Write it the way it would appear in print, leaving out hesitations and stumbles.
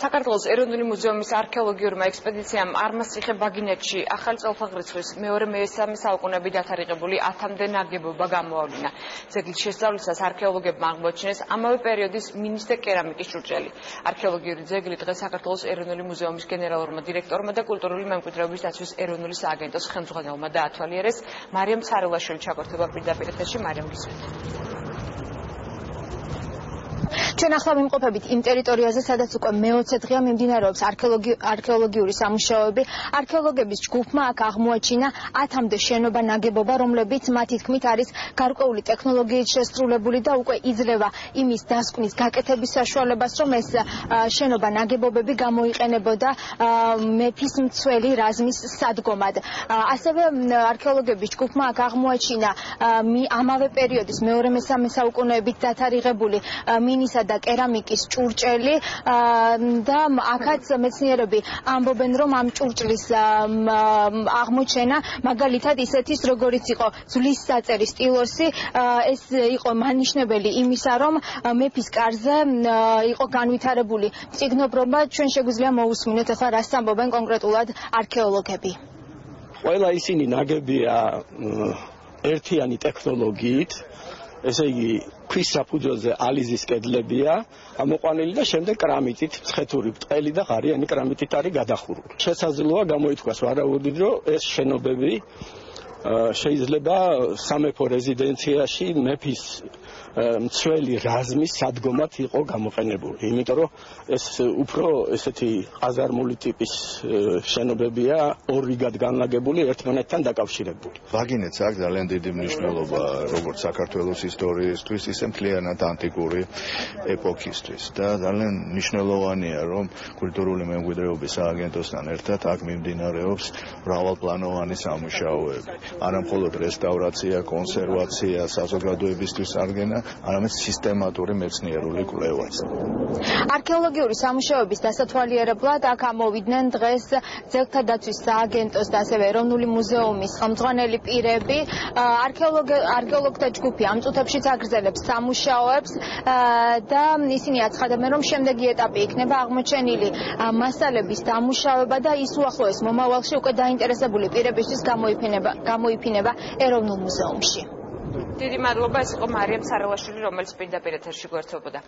საქართველოს ეროვნული მუზეუმის არქეოლოგიურმა ექსპედიციამ არმასციხე ბაგინეთში ახალი წელთაღრიცხვის მეორე-მესამე საუკუნეები დათარიღებული 10-მდე ნაგებობა გამოავლინა. ძეგლის შესწავლისას არქეოლოგებმა აღმოაჩინეს ამავე პერიოდის მინის და კერამიკის ჭურჭელი. არქეოლოგიური ძეგლი დღეს საქართველოს ეროვნული მუზეუმის გენერალურმა დირექტორმა და კულტურული მემკვიდრეობის დაცვის ეროვნული სააგენტოს ხელმძღვანელმა დაათვალიერეს. მარიამ ცარელაშვილი ჩაგვერთვება პირდაპირ ეთერში. მარიამ, გისმენთ. ჩვენ ახლა ვიმყოფებით იმ ტერიტორიაზე, სადაც უკვე მე-20 დღეა მიმდინარეობს არქეოლოგიური სამუშაოები. არქეოლოგების ჯგუფმა აქ აღმოაჩინა 10-მდე შენობა ნაგებობა, რომლებიც მათი თქმით არის გარკვეული ტექნოლოგიით შესრულებული და უკვე იძლევა იმის დასკვნის გაკეთების საშუალებას, რომ ეს შენობა ნაგებობები გამოიყენებოდა მეფის მცველი რაზმის სადგომად. ასევე არქეოლოგების ჯგუფმა აქ აღმოაჩინა ამავე პერიოდის მეორე-მესამე საუკუნეებით დათარიღებული მინისა და კერამიკის ჭურჭელი და აქაც მეცნიერები ამბობენ, რომ ამ ჭურჭლის აღმოჩენა მაგალითად ისეთის როგორიც იყო ძვლის საწერის სტილოსი, ეს იყო მანიშნებელი იმისა, რომ მეფის კარზე იყო განვითარებული მწიგნობრობა. ჩვენ შეგვიძლია მოусმინოთ ახლა რას ამბობენ კონკრეტულად არქეოლოგები. ყველა ისინი ნაგებია ერთიანი ტექნოლოგიით, ესე იგი ქვის საფუძველზე ალიზის კედლებია ამოყვანილი და შემდეგ კრამიტით, მცხეთური ბრტყელი და ღარიანი კრამიტით არის გადახურული. შესაძლოა გამოითქვას ვარაუდით, რომ ეს შენობები შეიძლება სამეფო რეზიდენციაში მეფის მცველი რაზმის სადგომად იყო გამოყენებული. იმიტომ რომ ეს უფრო ესეთი ყაზარმული ტიპის შენობებია, ორ რიგად განლაგებული, ერთმანეთთან დაკავშირებული. ბაგინეთს აქვს ძალიან დიდი მნიშვნელობა როგორც საქართველოს ისტორიისთვის, ისე მთლიანად ანტიკური ეპოქისთვის და ძალიან მნიშვნელოვანია, რომ კულტურული მემკვიდრეობის სააგენტოსთან ერთად აქ მიმდინარეობს მრავალპლანოვანი სამუშაოები. არა მხოლოდ რესტავრაცია, კონსერვაცია, საზოგადოებისთვის აღდგენა, არამედ სისტემატური მეცნიერული კვლევაც. არქეოლოგიური სამუშაოების დასათვალიერებლად აქ ამოვიდნენ დღეს ძეგლთა დაცვის სააგენტოს და ასევე ეროვნული მუზეუმის ხელმძღვანელი პირები. არქეოლოგთა ჯგუფი ამ წუთებშიც აგრძელებს სამუშაოებს და ისინი აცხადებენ, რომ შემდეგი ეტაპი იქნება აღმოჩენილი მასალების დამუშავება და ის უახლოეს მომავალში უკვე დაინტერესებული პირებისთვის გამოიფინება ეროვნულ მუზეუმში. დიდი მადლობა, ეს იყო მარიამ ცარელაშვილი, რომელიც პირდაპირ ეთერში გვერდებოდა.